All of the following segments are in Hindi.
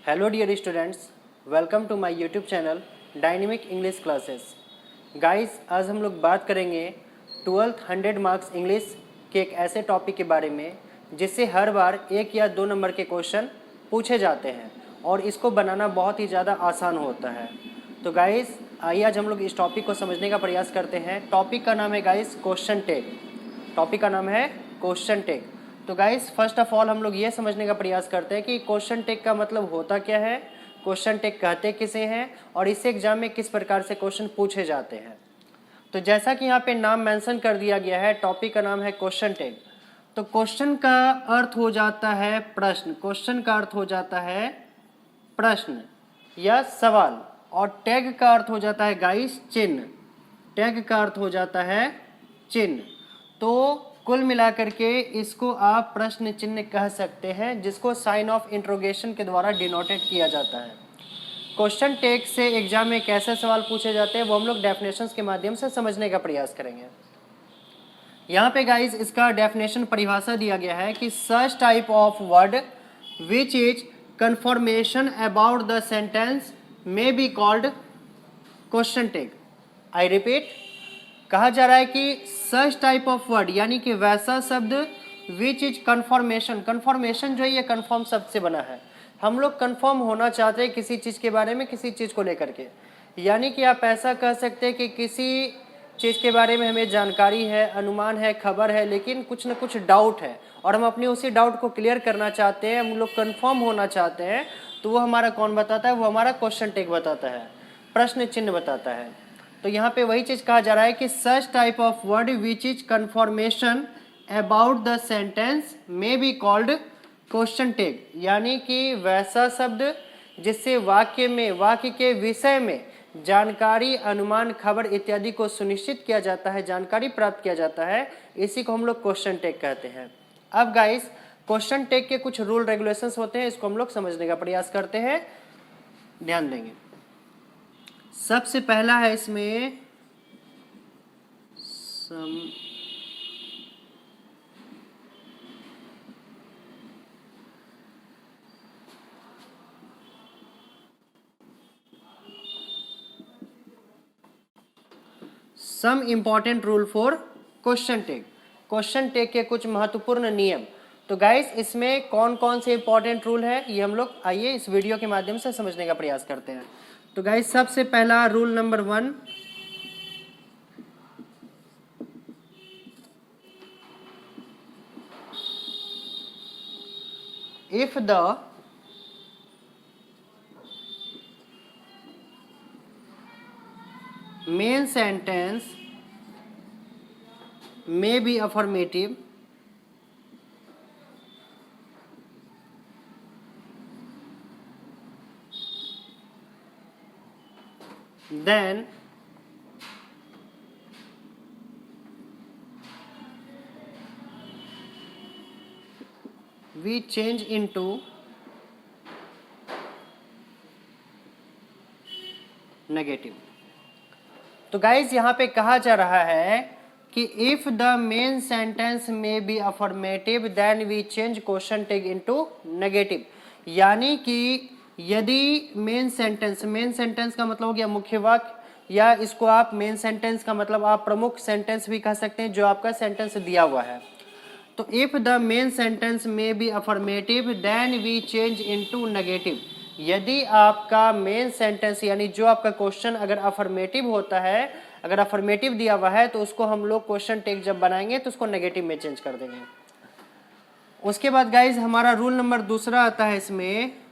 Hello dear students, welcome to my YouTube channel dynamic English classes. Guys, आज हम लोग बात करेंगे 12th 100 मार्क्स इंग्लिश के एक ऐसे टॉपिक के बारे में जिससे हर बार 1 या 2 नंबर के क्वेश्चन पूछे जाते हैं और इसको बनाना बहुत ही ज़्यादा आसान होता है। तो गाइस, आइए आज हम लोग इस टॉपिक को समझने का प्रयास करते हैं। टॉपिक का नाम है गाइस क्वेश्चन टैग। टॉपिक का नाम है क्वेश्चन टैग। तो गाइस, फर्स्ट ऑफ ऑल हम लोग ये समझने का प्रयास करते हैं कि क्वेश्चन टैग का मतलब होता क्या है, क्वेश्चन टैग कहते किसे हैं और इससे एग्जाम में किस प्रकार से क्वेश्चन पूछे जाते हैं। तो जैसा कि यहाँ पे नाम मेंशन कर दिया गया है, टॉपिक का नाम है क्वेश्चन टैग। तो क्वेश्चन का अर्थ हो जाता है प्रश्न, क्वेश्चन का अर्थ हो जाता है प्रश्न या सवाल, और टैग का अर्थ हो जाता है गाइस चिन्ह। टैग का अर्थ हो जाता है चिन्ह। तो कुल मिलाकर के इसको आप प्रश्न चिन्ह कह सकते हैं, जिसको साइन ऑफ इंट्रोगेशन के द्वारा डिनोटेड किया जाता है। क्वेश्चन टैग से एग्जाम में कैसे सवाल पूछे जाते हैं वो हम लोग डेफिनेशंस के माध्यम से समझने का प्रयास करेंगे। यहाँ पे गाइस इसका डेफिनेशन परिभाषा दिया गया है कि such type of word which is confirmation about the sentence may be called question tag. I repeat, कहा जा रहा है कि सच टाइप ऑफ वर्ड यानी कि वैसा शब्द विच इज कंफर्मेशन। कंफर्मेशन जो है ये कंफर्म शब्द से बना है। हम लोग कंफर्म होना चाहते हैं किसी चीज़ के बारे में, किसी चीज़ को लेकर के। यानी कि आप ऐसा कह सकते हैं कि किसी चीज़ के बारे में हमें जानकारी है, अनुमान है, खबर है, लेकिन कुछ न कुछ डाउट है और हम अपने उसी डाउट को क्लियर करना चाहते हैं, हम लोग कंफर्म होना चाहते हैं। तो वो हमारा कौन बताता है? वो हमारा क्वेश्चन टैग बताता है, प्रश्न चिन्ह बताता है। तो यहाँ पे वही चीज कहा जा रहा है कि such type of word which is confirmation about the sentence may be called question tag. यानी कि वैसा शब्द जिससे वाक्य में, वाक्य के विषय में जानकारी, अनुमान, खबर इत्यादि को सुनिश्चित किया जाता है, जानकारी प्राप्त किया जाता है, इसी को हम लोग क्वेश्चन टैग कहते हैं। अब गाइस, क्वेश्चन टैग के कुछ रूल रेगुलेशंस होते हैं, इसको हम लोग समझने का प्रयास करते हैं, ध्यान देंगे। सबसे पहला है इसमें some important rule for question tag. Question tag के कुछ महत्वपूर्ण नियम। तो गाइस, इसमें कौन कौन से इंपॉर्टेंट रूल है ये हम लोग आइए इस वीडियो के माध्यम से समझने का प्रयास करते हैं। तो गाइस, सबसे पहला rule number 1, if the main sentence may be affirmative, then we change into negative. तो गाइज यहाँ पे कहा जा रहा है कि इफ द मेन सेंटेंस में be affirmative then we change question tag into negative. यानी कि यदि मेन सेंटेंस का मतलब हो गया मुख्य वाक्य, या इसको आप मेन सेंटेंस का मतलब आप प्रमुख सेंटेंस भी कह सकते हैं जो आपका सेंटेंस दिया हुआ है। तो इफ द मेन सेंटेंस में be affirmative then we change into negative. यदि आपका मेन सेंटेंस यानी जो आपका क्वेश्चन अगर अफर्मेटिव होता है, अगर अफर्मेटिव दिया हुआ है, तो उसको हम लोग क्वेश्चन टैग जब बनाएंगे तो उसको नेगेटिव में चेंज कर देंगे। उसके बाद गाइज हमारा रूल नंबर 2 आता है इसमें,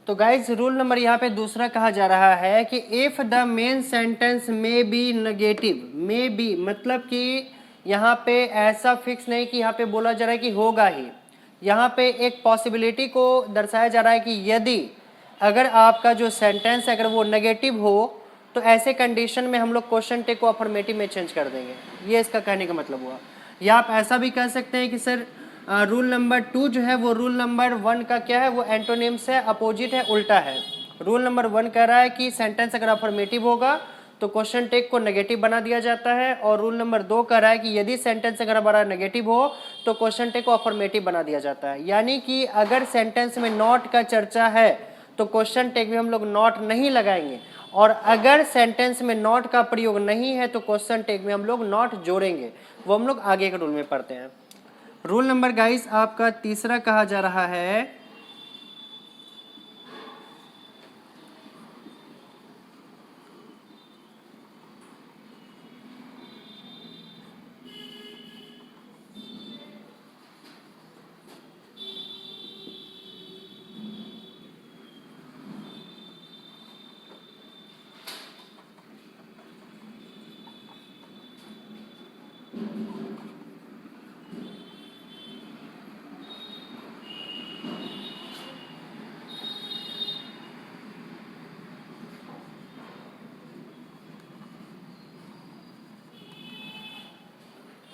तो गाइज रूल नंबर यहाँ पे 2 कहा जा रहा है कि इफ द मेन सेंटेंस में बी नेगेटिव, में बी मतलब कि यहाँ पे ऐसा फिक्स नहीं कि यहाँ पे बोला जा रहा है कि होगा ही, यहाँ पे एक पॉसिबिलिटी को दर्शाया जा रहा है कि यदि अगर आपका जो सेंटेंस है अगर वो नेगेटिव हो तो ऐसे कंडीशन में हम लोग क्वेश्चन टेक को अफर्मेटिव में चेंज कर देंगे, ये इसका कहने का मतलब हुआ। या आप ऐसा भी कह सकते हैं कि सर रूल नंबर 2 जो है वो रूल नंबर 1 का क्या है, वो एंटोनिम्स है, अपोजिट है, उल्टा है। रूल नंबर 1 कह रहा है कि सेंटेंस अगर अफर्मेटिव होगा तो क्वेश्चन टेक को नेगेटिव बना दिया जाता है, और रूल नंबर 2 कह रहा है कि यदि सेंटेंस अगर हमारा नेगेटिव हो तो क्वेश्चन टेक को अफर्मेटिव बना दिया जाता है। यानी कि अगर सेंटेंस में नॉट का चर्चा है तो क्वेश्चन टेक में हम लोग नॉट नहीं लगाएंगे, और अगर सेंटेंस में नॉट का प्रयोग नहीं है तो क्वेश्चन टेक में हम लोग नॉट जोड़ेंगे। वो हम लोग आगे के रूल में पढ़ते हैं। रूल नंबर गाइस आपका तीसरा कहा जा रहा है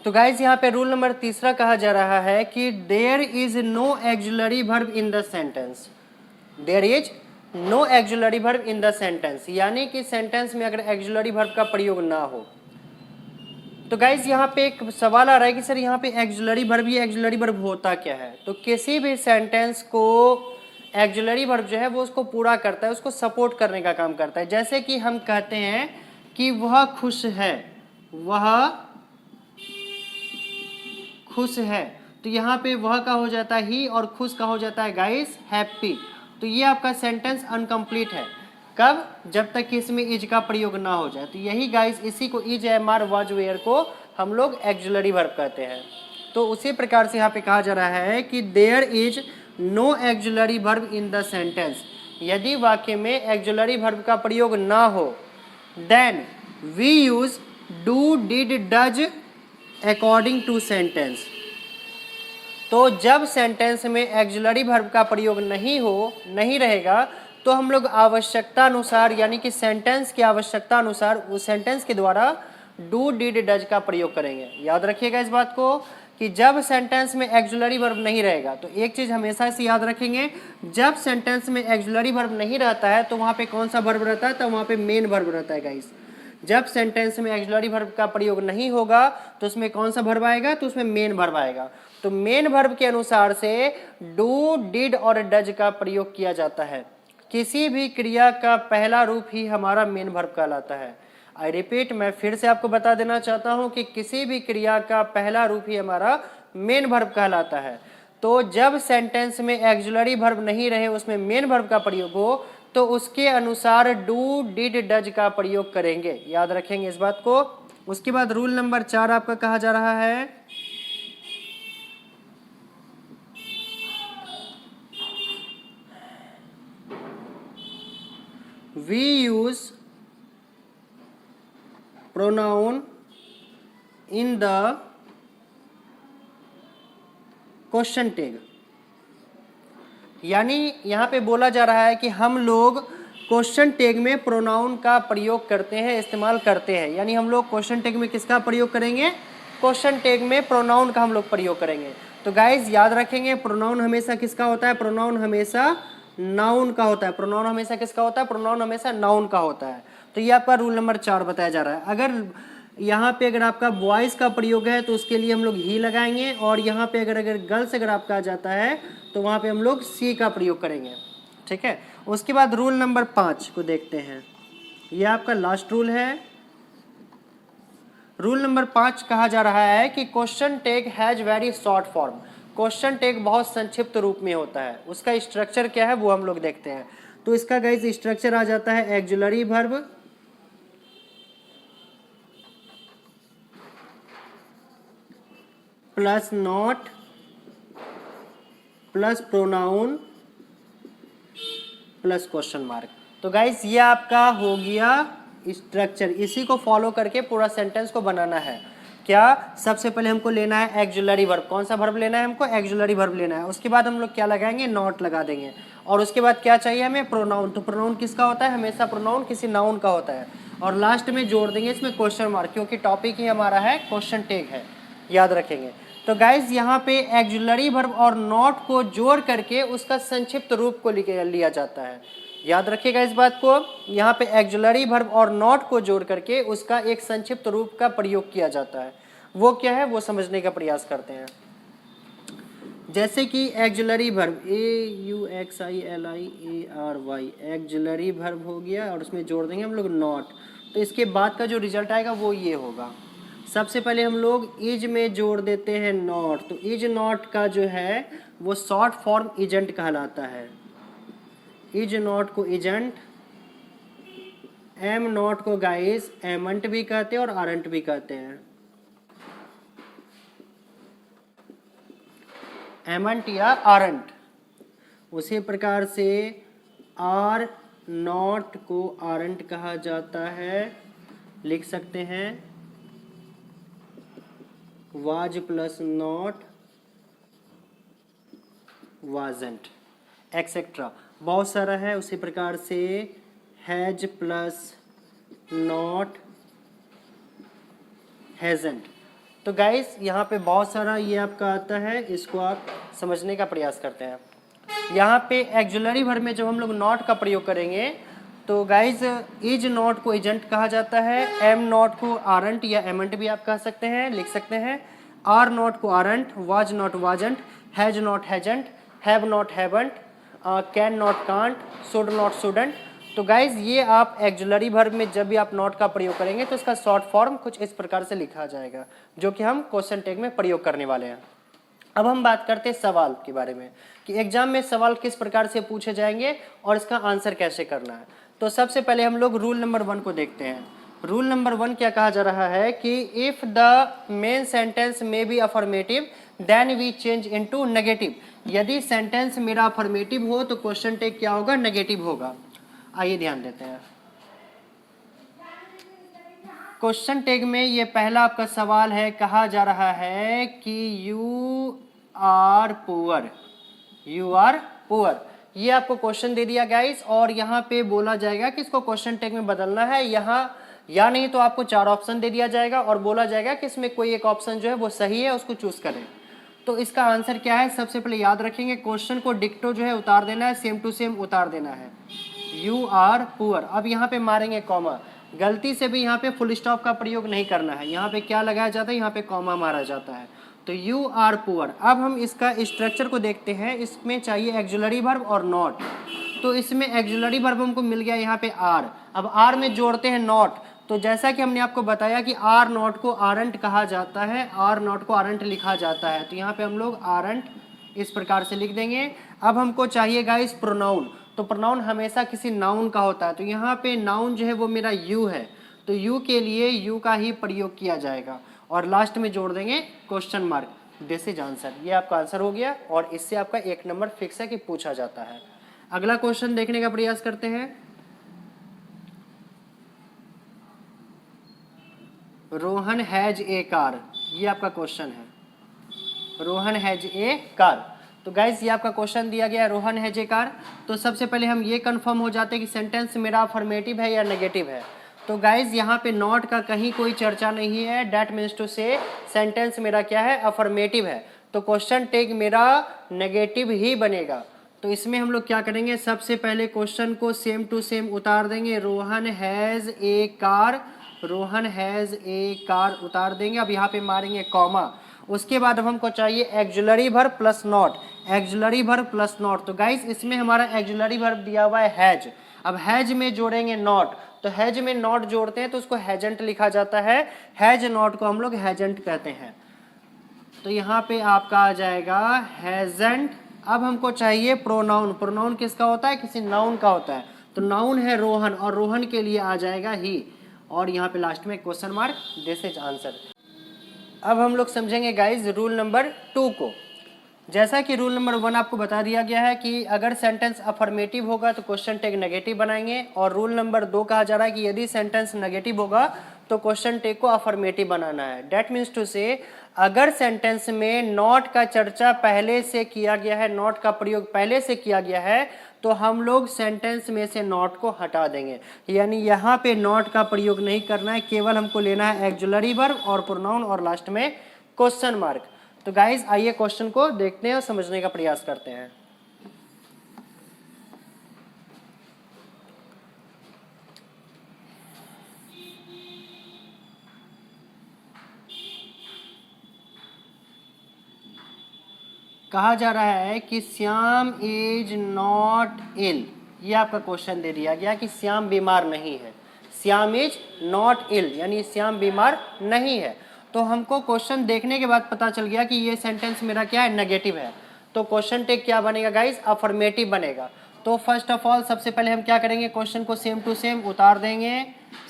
तो गाइज यहाँ पे रूल नंबर तीसरा कहा जा रहा है कि there is no auxiliary verb in the sentence. There is no auxiliary verb in the sentence, यानी कि सेंटेंस में अगर एक्जुलरी वर्ब का प्रयोग ना हो। तो गाइज यहाँ पे एक सवाल आ रहा है कि सर यहाँ पे एक्जुलरी वर्ब, ये एक्जुलरी वर्ब होता क्या है? तो किसी भी सेंटेंस को एक्जुलरी वर्ब जो है वो उसको पूरा करता है, उसको सपोर्ट करने का काम करता है। जैसे कि हम कहते हैं कि वह खुश है, वह खुश है, तो यहाँ पे वह का हो जाता है ही और खुश का हो जाता है गाइस हैप्पी। तो ये आपका सेंटेंस अनकम्प्लीट है। कब? जब तक कि इसमें इज का प्रयोग ना हो जाए। तो यही गाइस, इसी को is, am, are, was, were को हम लोग एक्जुलरी वर्ब कहते हैं। तो उसी प्रकार से यहाँ पे कहा जा रहा है कि there is no auxiliary verb in the sentence. यदि वाक्य में एक्जुलरी वर्ब का प्रयोग ना हो then we use do, did, does according to sentence. तो जब सेंटेंस में एक्जुलरी वर्ब का प्रयोग नहीं रहेगा तो हम लोग आवश्यकता अनुसार, यानी कि सेंटेंस की आवश्यकता अनुसार उस सेंटेंस के द्वारा डू, डिड, डज का प्रयोग करेंगे। याद रखिएगा इस बात को कि जब सेंटेंस में एक्जुलरी वर्ब नहीं रहेगा, तो एक चीज हमेशा से याद रखेंगे, जब सेंटेंस में एक्जुलरी वर्ब नहीं रहता है तो वहां पे कौन सा वर्ब रहता है? तो वहां पे मेन वर्ब रहता है गाइस। जब सेंटेंस में एक्जुलरी वर्ब का प्रयोग नहीं होगा तो उसमें कौन सा वर्ब आएगा? तो उसमें मेन वर्ब आएगा। तो मेन वर्ब के अनुसार से डू, डिड और डज का प्रयोग किया जाता है। किसी भी क्रिया का पहला रूप ही हमारा मेन वर्ब कहलाता है। आई रिपीट, मैं फिर से आपको बता देना चाहता हूं कि किसी भी क्रिया का पहला रूप ही हमारा मेन वर्ब कहलाता है। तो जब सेंटेंस में एक्जुलरी वर्ब नहीं रहे, उसमें मेन वर्ब का प्रयोग हो, तो उसके अनुसार डू, डिड, डज का प्रयोग करेंगे। याद रखेंगे इस बात को। उसके बाद रूल नंबर 4 आपका कहा जा रहा है we use pronoun in the question tag. यानी यहाँ पे बोला जा रहा है कि हम लोग क्वेश्चन टैग में प्रोनाउन का प्रयोग करते हैं, इस्तेमाल करते हैं। यानी हम लोग क्वेश्चन टैग में किसका प्रयोग करेंगे? क्वेश्चन टैग में प्रोनाउन का हम लोग प्रयोग करेंगे। तो गाइज याद रखेंगे, प्रोनाउन हमेशा किसका होता है? प्रोनाउन हमेशा नाउन का होता है। प्रोनाउन हमेशा किसका होता है? प्रोनाउन हमेशा नाउन का होता है। तो ये आपका रूल नंबर 4 बताया जा रहा है। अगर यहाँ पे अगर आपका बॉयज़ का प्रयोग है तो उसके लिए हम लोग ही लगाएंगे, और यहाँ पे अगर गर्ल्स अगर आपका आ जाता है तो वहाँ पे हम लोग सी का प्रयोग करेंगे। ठीक है। उसके बाद रूल नंबर 5 को देखते हैं। ये आपका लास्ट रूल है। रूल नंबर 5 कहा जा रहा है कि question tag has very short form. Question tag बहुत संक्षिप्त रूप में होता है। उसका स्ट्रक्चर क्या है वो हम लोग देखते हैं। तो इसका गाइस स्ट्रक्चर आ जाता है auxiliary verb plus not plus pronoun plus question mark. तो गाइस ये आपका हो गया स्ट्रक्चर। इसी को फॉलो करके पूरा सेंटेंस को बनाना है। क्या सबसे पहले हमको लेना है एक्जुलरी वर्ब। कौन सा वर्ब लेना है हमको? एक्जुलरी वर्ब लेना है। उसके बाद हम लोग क्या लगाएंगे? नॉट लगा देंगे। और उसके बाद क्या चाहिए हमें? प्रोनाउन। तो प्रोनाउन किसका होता है? हमेशा प्रोनाउन किसी नाउन का होता है। और लास्ट में जोड़ देंगे इसमें क्वेश्चन मार्क, क्योंकि टॉपिक ही हमारा है क्वेश्चन टैग है, याद रखेंगे। तो गाइज यहाँ पे एक्जुलरी वर्ब और नॉट को जोड़ करके उसका संक्षिप्त रूप को लिया जाता है। याद रखिएगा इस बात को। यहाँ पे एक्जुलरी वर्ब और नॉट को जोड़ करके उसका एक संक्षिप्त रूप का प्रयोग किया जाता है। वो क्या है वो समझने का प्रयास करते हैं। जैसे कि auxiliary verb AUXILIARY auxiliary verb हो गया और उसमें जोड़ देंगे हम लोग नॉट। तो इसके बाद का जो रिजल्ट आएगा वो ये होगा। सबसे पहले हम लोग इज में जोड़ देते हैं नॉट। तो इज नॉट का जो है वो शॉर्ट फॉर्म इजेंट कहलाता है। इज नॉट को इजेंट, एम नॉट को गाइस एमंट भी कहते हैं और आरंट भी कहते हैं। एमंट या आरंट। उसी प्रकार से आर नॉट को आरंट कहा जाता है। लिख सकते हैं was plus not wasn't etcetera, बहुत सारा है। उसी प्रकार से हैज प्लस नॉट हैजंट। तो गाइस यहाँ पे बहुत सारा ये आपका आता है, इसको आप समझने का प्रयास करते हैं। यहाँ पे एक्जुलरी वर्ब में जब हम लोग नॉट का प्रयोग करेंगे तो गाइस इज नॉट को एजेंट कहा जाता है, एम नॉट को आरंट या एमंट भी आप कह सकते हैं, लिख सकते हैं। आर नॉट को aren't, was not wasn't, has not hasn't, have not haven't, can not can't, should not shouldn't. तो गाइज ये आप एक्जुलरी वर्ब में जब भी आप नॉट का प्रयोग करेंगे तो इसका शॉर्ट फॉर्म कुछ इस प्रकार से लिखा जाएगा, जो कि हम क्वेश्चन टैग में प्रयोग करने वाले हैं। अब हम बात करते हैं सवाल के बारे में कि एग्जाम में सवाल किस प्रकार से पूछे जाएंगे और इसका आंसर कैसे करना है। तो सबसे पहले हम लोग रूल नंबर 1 को देखते हैं। रूल नंबर 1 क्या कहा जा रहा है कि इफ द मेन सेंटेंस में be affirmative then we change into negative. यदि सेंटेंस मेरा अफर्मेटिव हो तो क्वेश्चन टैग क्या होगा? नेगेटिव होगा। आइए ध्यान देते हैं। क्वेश्चन टैग में ये पहला आपका सवाल है, कहा जा रहा है कि you are poor, you are poor. ये आपको क्वेश्चन दे दिया गाइस और यहाँ पे बोला जाएगा कि इसको क्वेश्चन टैग में बदलना है यहाँ, या नहीं तो आपको 4 ऑप्शन दे दिया जाएगा और बोला जाएगा कि इसमें कोई एक ऑप्शन जो है वो सही है, उसको चूज करें। तो इसका आंसर क्या है? सबसे पहले याद रखेंगे क्वेश्चन को डिक्टो जो है उतार देना है, सेम टू सेम उतार देना है। You are poor. अब यहाँ पे मारेंगे कॉमा, गलती से भी यहाँ पे फुल स्टॉप का प्रयोग नहीं करना है। यहाँ पे क्या लगाया जाता है? यहाँ पे कॉमा मारा जाता है। तो यू आर पुअर। अब हम इसका स्ट्रक्चर को देखते हैं। इसमें चाहिए एक्जुलरी वर्ब और नॉट। तो इसमें एक्जुलरी वर्ब हमको मिल गया यहाँ पे आर। अब आर में जोड़ते हैं नॉट। तो जैसा कि हमने आपको बताया कि आर नॉट को आरंट कहा जाता है, आर नॉट को आरंट लिखा जाता है। तो यहाँ पे हम लोग आरंट इस प्रकार से लिख देंगे। अब हमको चाहिए गाइस प्रोनाउन। तो प्रोनाउन हमेशा किसी नाउन का होता है। तो यहाँ पे नाउन जो है वो मेरा यू है, तो यू के लिए यू का ही प्रयोग किया जाएगा और लास्ट में जोड़ देंगे question mark. This is answer. ये आपका आंसर हो गया और इससे आपका 1 नंबर फिक्स है कि पूछा जाता है। अगला क्वेश्चन देखने का प्रयास करते हैं। रोहन हैज ए कार, ये आपका क्वेश्चन है। Rohan has a car. तो गाइस ये आपका क्वेश्चन दिया गया है, रोहन हैज ए कार। तो सबसे पहले हम ये कंफर्म हो जाते हैं कि सेंटेंस मेरा अफर्मेटिव है या नेगेटिव है। तो गाइस यहाँ पे नॉट का कहीं कोई चर्चा नहीं है। डैट मीन्स टू से सेंटेंस मेरा क्या है? अफर्मेटिव है। तो क्वेश्चन टैग मेरा नेगेटिव ही बनेगा। तो इसमें हम लोग क्या करेंगे? सबसे पहले क्वेश्चन को सेम टू सेम उतार देंगे। Rohan has a car, Rohan has a car उतार देंगे। अब यहाँ पे मारेंगे कॉमा। उसके बाद अब हमको चाहिए auxiliary verb plus not, auxiliary verb plus not. तो गाइस इसमें हमारा एक्जुलरी वर्ब दिया हुआ है हैज। अब हैज में जोड़ेंगे नॉट। तो हैज में नॉट जोड़ते हैं तो उसको हैजेंट लिखा जाता है। हैज नॉट को हम लोग हैजेंट कहते हैं। तो यहाँ पे आपका आ जाएगा हैजेंट। अब हमको चाहिए प्रोनाउन। प्रोनाउन किसका होता है? किसी नाउन का होता है। तो नाउन है रोहन और रोहन के लिए आ जाएगा ही, और यहाँ पे लास्ट में question mark. This is answer. अब हम लोग समझेंगे गाइज रूल नंबर 2 को। जैसा कि रूल नंबर 1 आपको बता दिया गया है कि अगर सेंटेंस अफर्मेटिव होगा तो क्वेश्चन टैग नेगेटिव बनाएंगे, और रूल नंबर 2 कहा जा रहा है कि यदि सेंटेंस नेगेटिव होगा तो क्वेश्चन टेक को अफर्मेटिव बनाना है। डेट मीन्स टू से अगर सेंटेंस में नॉट का चर्चा पहले से किया गया है, नॉट का प्रयोग पहले से किया गया है, तो हम लोग सेंटेंस में से नॉट को हटा देंगे, यानी यहाँ पे नॉट का प्रयोग नहीं करना है, केवल हमको लेना है एक्जुलरी वर्ब और प्रोनाउन और लास्ट में क्वेश्चन मार्क। तो गाइज आइए क्वेश्चन को देखते हैं और समझने का प्रयास करते हैं। कहा जा रहा है कि श्याम इज नॉट इल, ये आपका क्वेश्चन दे दिया गया कि श्याम बीमार नहीं है। श्याम इज नॉट इल यानी श्याम बीमार नहीं है। तो हमको क्वेश्चन देखने के बाद पता चल गया कि ये सेंटेंस मेरा क्या है, नेगेटिव है। तो क्वेश्चन टेक क्या बनेगा गाइस, अफर्मेटिव बनेगा। तो फर्स्ट ऑफ ऑल सबसे पहले हम क्या करेंगे, क्वेश्चन को सेम टू सेम उतार देंगे,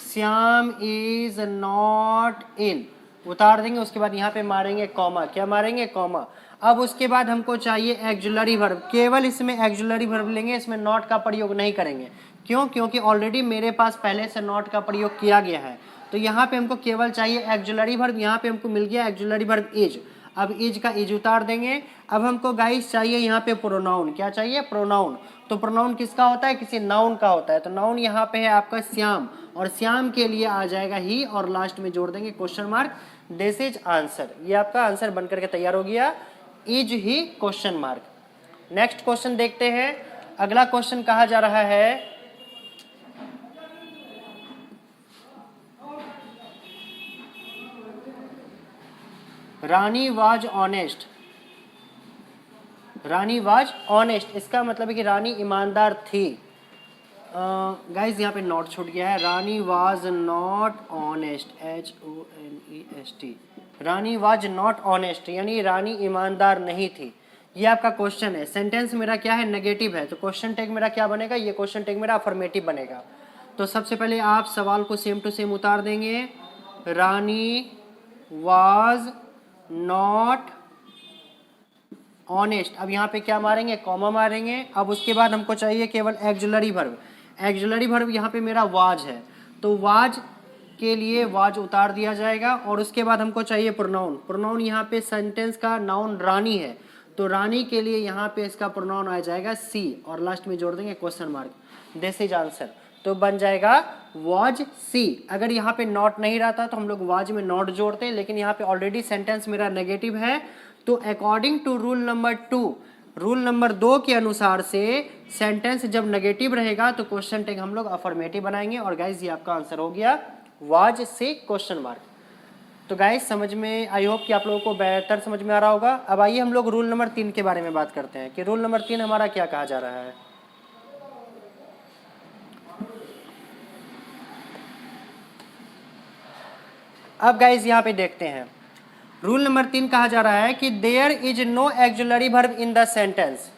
श्याम इज नॉट इल उतार देंगे, उसके बाद यहाँ पे मारेंगे कॉमा, क्या मारेंगे, कॉमा। अब उसके बाद हमको चाहिए एक्जुलरी वर्ब, केवल इसमें एक्जुलरी वर्ब लेंगे, इसमें नॉट का प्रयोग नहीं करेंगे। क्यों, क्योंकि ऑलरेडी मेरे पास पहले से नॉट का प्रयोग किया गया है। तो यहाँ पे हमको केवल चाहिए एक्जुलरी वर्ब, यहाँ पे हमको मिल गया एक्जुलरी वर्ब इज। अब इज का इज उतार देंगे। अब हमको गाइस चाहिए यहाँ पे प्रोनाउन, क्या चाहिए, प्रोनाउन। तो प्रोनाउन किसका होता है, किसी नाउन का होता है। तो नाउन यहाँ पे है आपका श्याम, और श्याम के लिए आ जाएगा ही, और लास्ट में जोड़ देंगे question mark, this is answer. ये आपका आंसर बनकर के तैयार हो गया, is he question mark. Next question देखते हैं। अगला क्वेश्चन कहा जा रहा है, Rani was honest. Rani was honest, इसका मतलब है कि रानी ईमानदार थी। गाइज यहाँ पे नॉट छूट गया है, Rani was not honest, HONEST, Rani was not honest यानी रानी ईमानदार नहीं थी। ये आपका क्वेश्चन है। सेंटेंस मेरा क्या है, नेगेटिव है। तो क्वेश्चन टैग मेरा क्या बनेगा, ये क्वेश्चन टैग मेरा अफर्मेटिव बनेगा। तो सबसे पहले आप सवाल को सेम टू सेम उतार देंगे, रानी वाज नॉट ऑनेस्ट। अब यहाँ पे क्या मारेंगे, कॉमा मारेंगे। अब उसके बाद हमको चाहिए केवल एक्जुलरी वर्ब। एक्जुलरी वर्ब यहाँ पे मेरा वाज है, तो वाज के लिए वाज उतार दिया जाएगा। और उसके बाद हमको चाहिए प्रोनाउन। प्रोनाउन यहाँ पे सेंटेंस का नाउन रानी है, तो रानी के लिए यहाँ पे इसका प्रोनाउन आ जाएगा सी, और लास्ट में जोड़ देंगे question mark, this is answer. तो बन जाएगा वाज सी। अगर यहाँ पे नॉट नहीं रहता तो हम लोग वाज में नॉट जोड़ते, लेकिन यहाँ पे ऑलरेडी सेंटेंस मेरा नेगेटिव है। तो according to rule number 2, rule number 2 के अनुसार से सेंटेंस जब नेगेटिव रहेगा तो क्वेश्चन टैग हम लोग अफर्मेटिव बनाएंगे। और गाइज ये आपका आंसर हो गया, वाज से क्वेश्चन मार्क। तो गाइज समझ में, आई होप कि आप लोगों को बेहतर समझ में आ रहा होगा। अब आइए हम लोग रूल नंबर 3 के बारे में बात करते हैं कि रूल नंबर 3 हमारा क्या कहा जा रहा है। अब गाइज यहाँ पे देखते हैं, रूल नंबर 3 कहा जा रहा है कि there is no auxiliary verb in the sentence,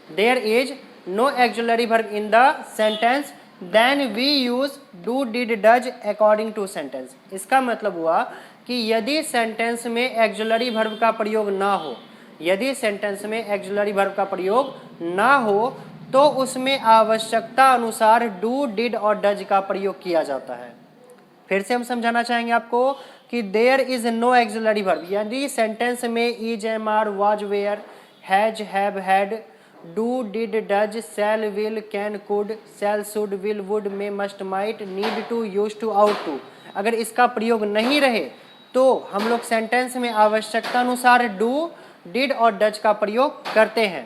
there is no auxiliary verb in the sentence, then we use do did does according to sentence. इसका मतलब हुआ कि यदि सेंटेंस में एक्जुलरी वर्ब का प्रयोग ना हो, यदि सेंटेंस में एक्जुलरी वर्ब का प्रयोग ना हो तो उसमें आवश्यकता अनुसार डू डिड और डज का प्रयोग किया जाता है। फिर से हम समझाना चाहेंगे आपको कि there is no auxiliary verb, यदि सेंटेंस में is, am, are, was, were, has, have, had, do did does, shall, will, can, could, shall, should, will, would, may, must, might, need to, use to, ought to, अगर इसका प्रयोग नहीं रहे तो हम लोग सेंटेंस में आवश्यकता अनुसार डू डिड और डज का प्रयोग करते हैं।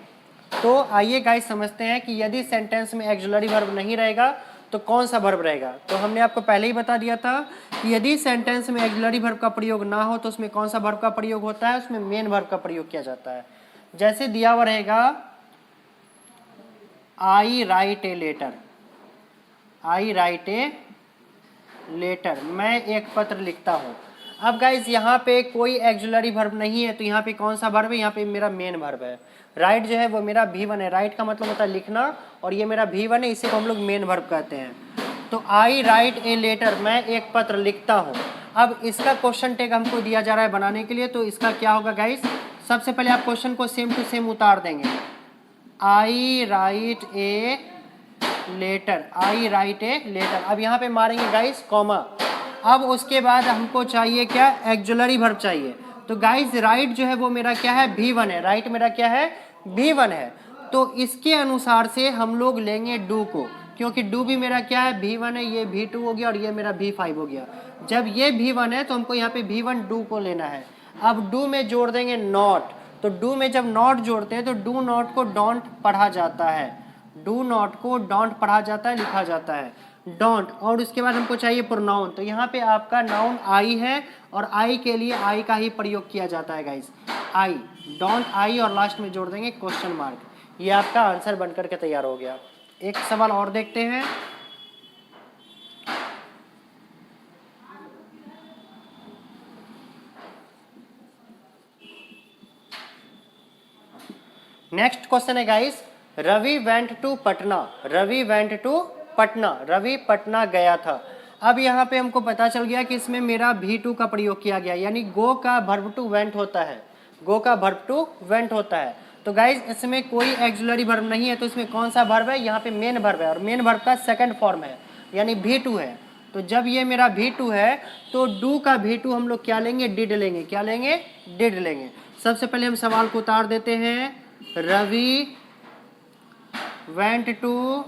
तो आइए गाइस समझते हैं कि यदि सेंटेंस में एक्जुलरी वर्ब नहीं रहेगा तो कौन सा वर्ब रहेगा। तो हमने आपको पहले ही बता दिया था कि यदि सेंटेंस में एक्जुलरी वर्ब का प्रयोग ना हो तो उसमें कौन सा वर्ब का प्रयोग होता है, उसमें मेन वर्ब का प्रयोग किया जाता है। जैसे दिया हुआ रहेगा, I write a letter, I write a letter, मैं एक पत्र लिखता हूँ। अब गाइज यहाँ पे कोई एक्जुलरी वर्ब नहीं है, तो यहाँ पे कौन सा वर्ब है, यहाँ पे मेरा मेन वर्ब है। राइट जो है वो मेरा V1 है, राइट का मतलब होता है लिखना, और ये मेरा V1 है, इसे को हम लोग मेन वर्ब कहते हैं। तो आई राइट ए लेटर, मैं एक पत्र लिखता हूँ। अब इसका क्वेश्चन टैग हमको दिया जा रहा है बनाने के लिए, तो इसका क्या होगा गाइज, सबसे पहले आप क्वेश्चन को सेम टू सेम उतार देंगे, I write a letter, I write a letter. अब यहाँ पे मारेंगे गाइज कॉमा, अब उसके बाद हमको चाहिए क्या, एक्जुलरी वर्ब चाहिए। तो गाइज राइट जो है वो मेरा क्या है, V1 है, राइट मेरा क्या है, V1 है। तो इसके अनुसार से हम लोग लेंगे डू को, क्योंकि डू भी मेरा क्या है, V1 है, ये V2 हो गया और ये मेरा V5 हो गया। जब ये V1 है तो हमको यहाँ पे V1 डू को लेना है। अब डू में जोड़ देंगे नॉट, तो डू में जब नॉट जोड़ते हैं तो डू नॉट को डोंट पढ़ा जाता है, डू नॉट को डोंट पढ़ा जाता है, लिखा जाता है डोंट। और उसके बाद हमको चाहिए प्रोनाउन, तो यहाँ पे आपका नाउन आई है और आई के लिए आई का ही प्रयोग किया जाता है गाइस, आई, डोंट आई और लास्ट में जोड़ देंगे क्वेश्चन मार्क। ये आपका आंसर बनकर के तैयार हो गया। एक सवाल और देखते हैं। नेक्स्ट क्वेश्चन है guys, Ravi went to Patna, Ravi went to Patna, Ravi Patna गया था। अब यहाँ पे हमको पता चल गया कि इसमें मेरा V2 का प्रयोग किया गया, यानी गो का वर्ब टू वेंट होता है, गो का वर्ब टू वेंट होता है। तो गाइज इसमें कोई एक्जुलरी वर्ब नहीं है, तो इसमें कौन सा वर्ब है, यहाँ पे मेन वर्ब है और मेन वर्ब का सेकंड फॉर्म है यानी V2 है। तो जब ये मेरा V2 है तो डू का V2 हम लोग क्या लेंगे, डिड लेंगे, क्या लेंगे, डिड लेंगे। सबसे पहले हम सवाल को उतार देते हैं, रवि वेंट टू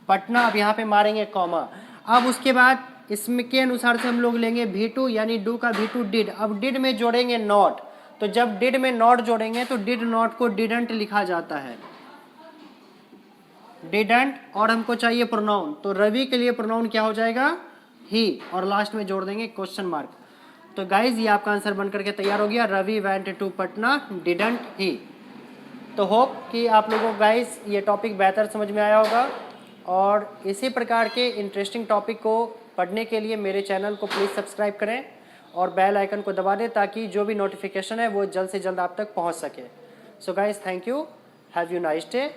पटना, अब यहाँ पे मारेंगे कॉमा। अब उसके बाद इसमें के अनुसार से हम लोग लेंगे V2 यानी डू का V2 डिड। अब डिड में जोड़ेंगे नॉट, तो जब डिड में नॉट जोड़ेंगे तो डिड नॉट को डिडंट लिखा जाता है, डिडंट। और हमको चाहिए प्रोनाउन, तो रवि के लिए प्रोनाउन क्या हो जाएगा, ही, और लास्ट में जोड़ देंगे क्वेश्चन मार्क। तो गाइज ये आपका आंसर बनकर के तैयार हो गया, Ravi went to Patna, didn't he. तो होप कि आप लोगों को गाइज ये टॉपिक बेहतर समझ में आया होगा, और इसी प्रकार के इंटरेस्टिंग टॉपिक को पढ़ने के लिए मेरे चैनल को प्लीज़ सब्सक्राइब करें और बेल आइकन को दबा दें, ताकि जो भी नोटिफिकेशन है वो जल्द से जल्द आप तक पहुंच सके। So guys thank you, have you nice day.